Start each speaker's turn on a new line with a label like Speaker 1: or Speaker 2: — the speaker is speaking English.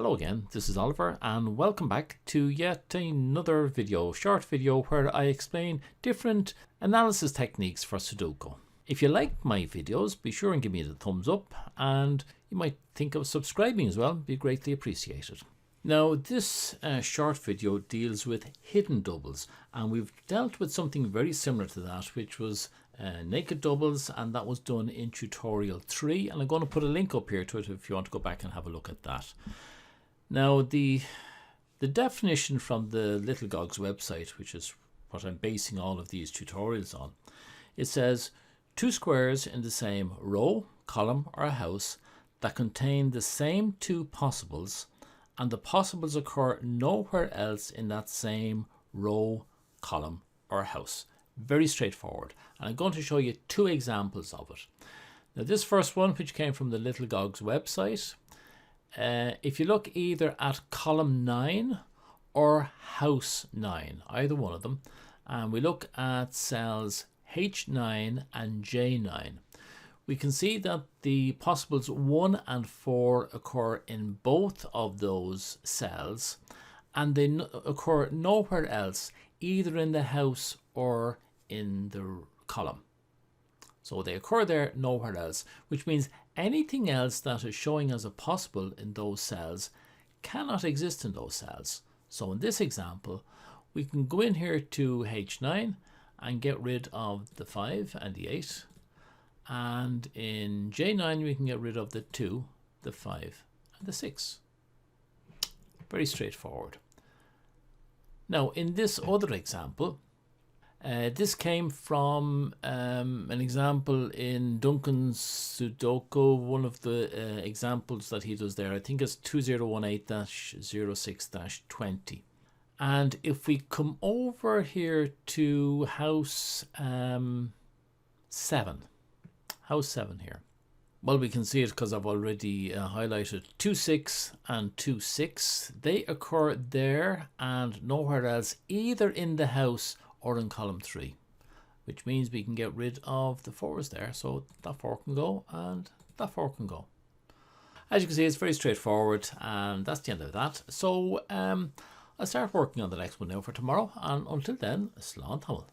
Speaker 1: Hello again, this is Oliver and welcome back to yet another short video where I explain different analysis techniques for Sudoku. If you like my videos, be sure and give me the thumbs up, and you might think of subscribing as well, be greatly appreciated. Now this short video deals with hidden doubles, and we've dealt with something very similar to that, which was naked doubles, and that was done in tutorial 3, and I'm going to put a link up here to it if you want to go back and have a look at that. Now the definition from the Little Gogs website, which is what I'm basing all of these tutorials on, it says two squares in the same row, column or house that contain the same two possibles, and the possibles occur nowhere else in that same row, column or house. Very straightforward, and I'm going to show you two examples of it. Now this first one, which came from the Little Gogs website, if you look either at column 9 or house 9, either one of them, and we look at cells H9 and J9, we can see that the possibles 1 and 4 occur in both of those cells, and they occur nowhere else, either in the house or in the column. So they occur there, nowhere else, which means anything else that is showing as a possible in those cells cannot exist in those cells. So in this example, we can go in here to H9 and get rid of the 5 and the 8. And in J9, we can get rid of the 2, the 5 and the 6. Very straightforward. Now in this other example, this came from an example in Duncan's Sudoku, one of the examples that he does there. I think it's 2018-06-20. And if we come over here to house 7 here, well, we can see it because I've already highlighted 2, 6 and 2, 6. They occur there and nowhere else, either in the house or in column 3, which means we can get rid of the 4s there. So that 4 can go and that 4 can go. As you can see, it's very straightforward, and that's the end of that. So I'll start working on the next one now for tomorrow, and until then, slán tamil.